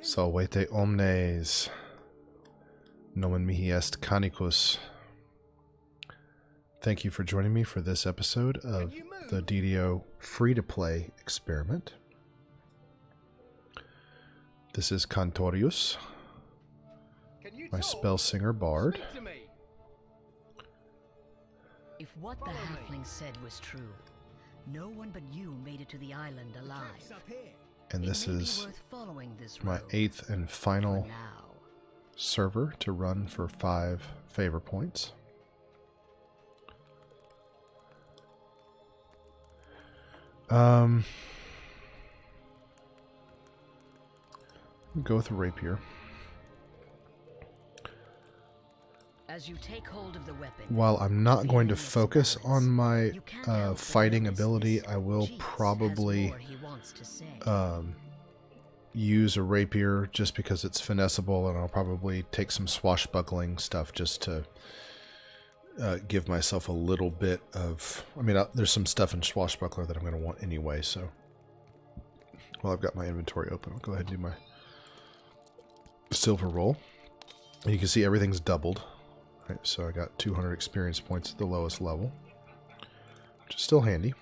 Salvete omnes. Nomen mihi est canicus. Thank you for joining me for this episode of the DDO free-to-play experiment. This is Cantorius, my spell singer bard. If what the halfling said was true, no one but you made it to the island alive. And this is my 8th and final server to run for 5 favor points. Go with a rapier. As you take hold of the weapon, while I'm not going to focus on my fighting ability, I will probably use a rapier just because it's finessable, and I'll probably take some swashbuckling stuff just to give myself a little bit of... I mean, there's some stuff in swashbuckler that I'm going to want anyway, so... Well, I've got my inventory open. I'll go ahead and do my silver roll. And you can see everything's doubled. Right, so I got 200 experience points at the lowest level, which is still handy.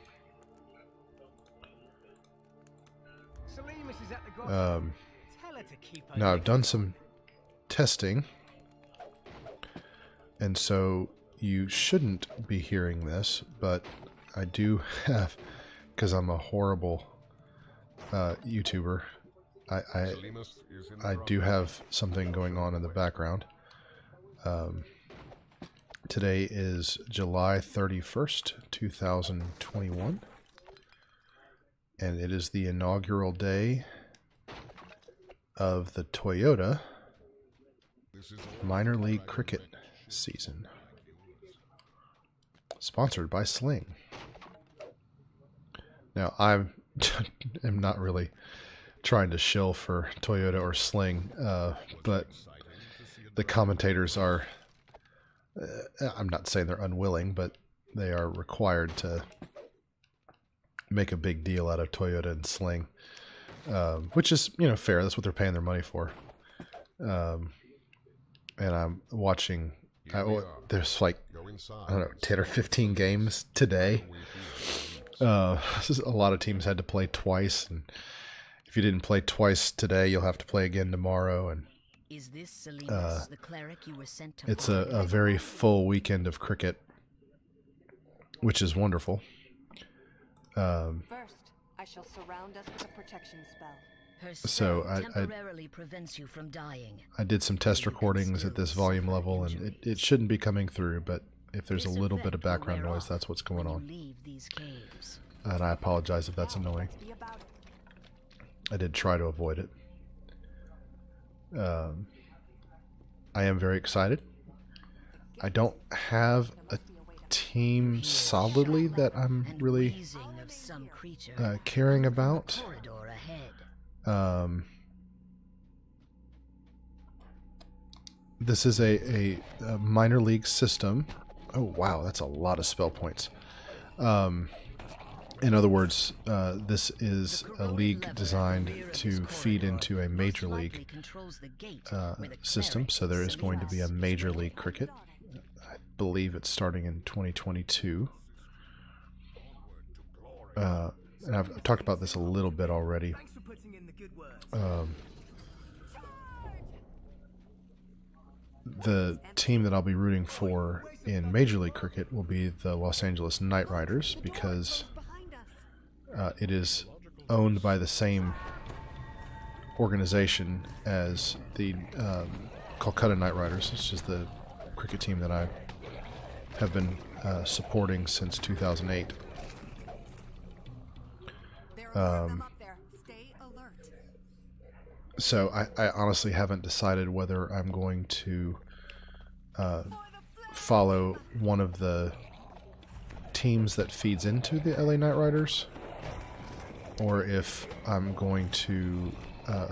Now I've done some testing, and so you shouldn't be hearing this, but I do have, because I'm a horrible YouTuber, I do have something going on in the background. Today is July 31st, 2021, and it is the inaugural day of the Toyota Minor League Cricket season, sponsored by Sling. Now, I am not really trying to shill for Toyota or Sling, but the commentators are... I'm not saying they're unwilling, but they are required to make a big deal out of Toyota and Sling, which is, you know, fair. That's what they're paying their money for. And I'm watching, there's like, I don't know, 10 or 15 games today. A lot of teams had to play twice, and if you didn't play twice today, you'll have to play again tomorrow, and is this Salinas, the cleric you were sent to it's a very full weekend of cricket, which is wonderful. First, I shall surround us with a protection spell. So temporarily prevents you from dying. I did some test recordings at this volume level, and it shouldn't be coming through, but if there's a little bit of background noise, that's what's going on. And I apologize if that's annoying. I did try to avoid it. I am very excited. I don't have a team solidly that I'm really caring about. This is a minor league system. Oh wow, that's a lot of spell points. In other words, this is a league designed to feed into a major league system, so there is going to be a major league cricket. I believe it's starting in 2022. And I've talked about this a little bit already. The team that I'll be rooting for in Major League Cricket will be the Los Angeles Knight Riders, because it is owned by the same organization as the Calcutta Knight Riders. This is the cricket team that I have been supporting since 2008. So I honestly haven't decided whether I'm going to follow one of the teams that feeds into the LA Knight Riders, or if I'm going to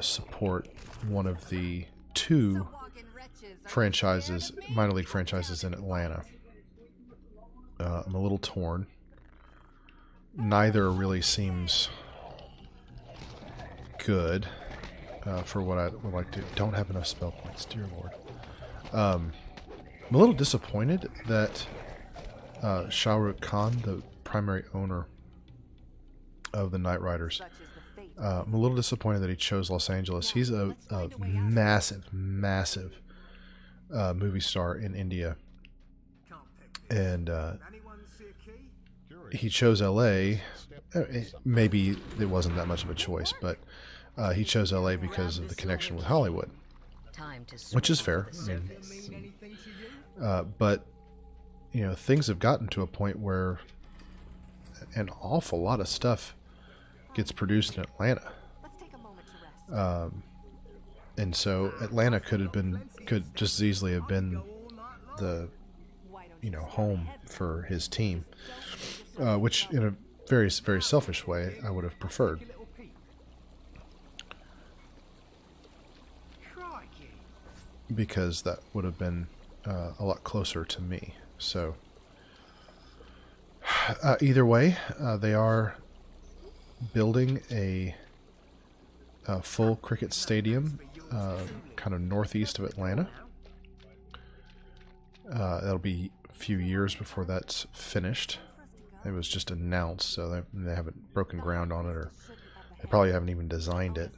support one of the 2 franchises, minor league franchises in Atlanta. I'm a little torn. Neither really seems good. for what I would like to. Don't have enough spell points, dear lord. I'm a little disappointed that Shah Rukh Khan, the primary owner of the Knight Riders, I'm a little disappointed that he chose Los Angeles. He's a massive, massive movie star in India, and he chose LA. Maybe it wasn't that much of a choice, but he chose LA because of the connection with Hollywood, which is fair. I mean, but you know, things have gotten to a point where an awful lot of stuff gets produced in Atlanta, and so Atlanta could just as easily have been the home for his team, which in a very selfish way I would have preferred. Because that would have been a lot closer to me. So either way, they are building a full cricket stadium kind of northeast of Atlanta. That'll be a few years before that's finished. It was just announced, so they haven't broken ground on it, or they probably haven't even designed it.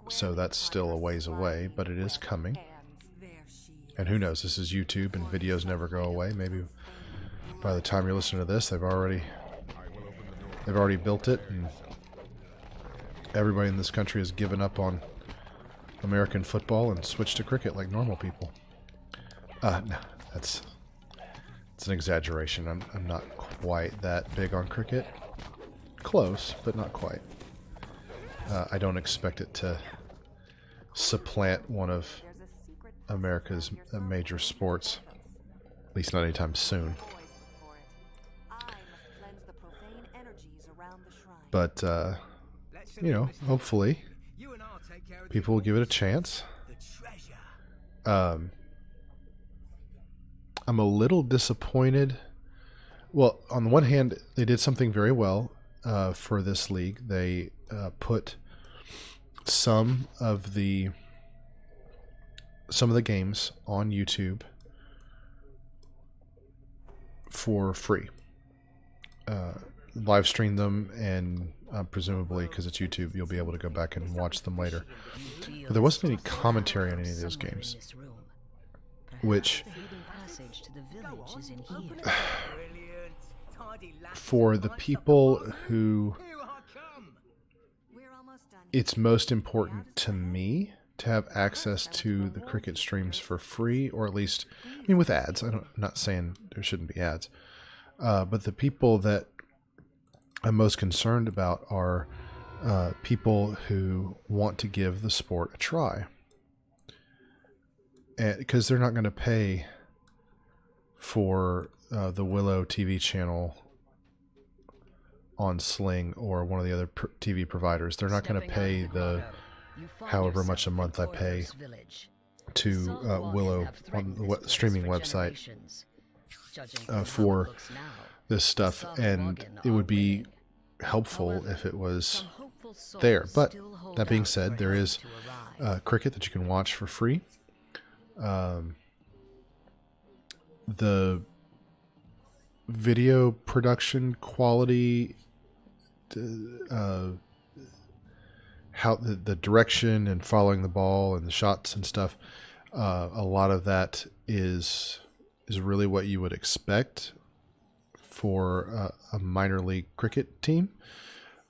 So that's still a ways away, but it is coming. And who knows, this is YouTube and videos never go away. Maybe by the time you're listening to this, they've already built it, and everybody in this country has given up on American football and switched to cricket like normal people. No, it's an exaggeration. I'm not quite that big on cricket. Close, but not quite. I don't expect it to supplant one of America's major sports, at least not anytime soon. But, you know, hopefully people will give it a chance. I'm a little disappointed. Well, on the one hand, they did something very well for this league. They put some of the games on YouTube for free. Live stream them, and presumably because it's YouTube, you'll be able to go back and watch them later. But there wasn't any commentary on any of those games, which for the people who it's most important to me to have access to the cricket streams for free, or at least, I mean, with ads. I'm not saying there shouldn't be ads, but the people that I'm most concerned about are people who want to give the sport a try, because they're not going to pay for the Willow TV channel on Sling or one of the other TV providers. They're not going to pay the however much a month I pay to Willow on the streaming website for this stuff, and it would be helpful if it was there. But that being said, there is cricket that you can watch for free. The video production quality, how the direction and following the ball and the shots and stuff, a lot of that is really what you would expect for a minor league cricket team,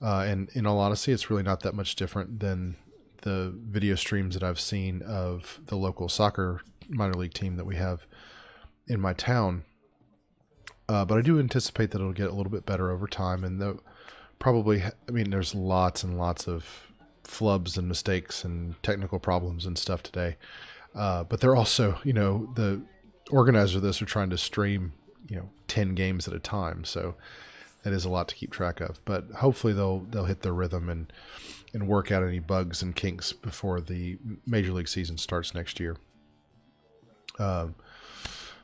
and in all honesty, it's really not that much different than the video streams that I've seen of the local soccer minor league team that we have in my town. But I do anticipate that it'll get a little bit better over time, and probably, I mean, there's lots and lots of flubs and mistakes and technical problems and stuff today. But they're also, you know, the organizers of this are trying to stream, 10 games at a time. So that is a lot to keep track of. But hopefully they'll hit their rhythm and work out any bugs and kinks before the Major League season starts next year.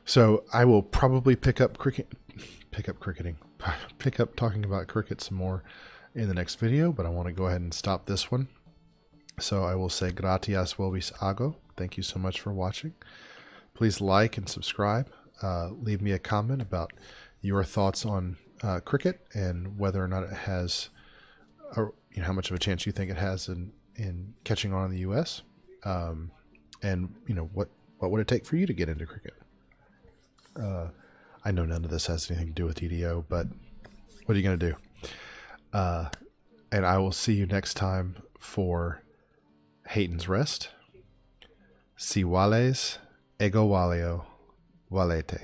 So I will probably pick up talking about cricket some more in the next video, but I want to go ahead and stop this one So I will say gratias vobis ago. Thank you so much for watching. Please like and subscribe. Leave me a comment about your thoughts on cricket and whether or not it has, or how much of a chance you think it has in catching on in the U.S. And what would it take for you to get into cricket? I know none of this has anything to do with DDO, but what are you going to do? And I will see you next time for Hayton's Rest. Si vales, ego valeo, valete.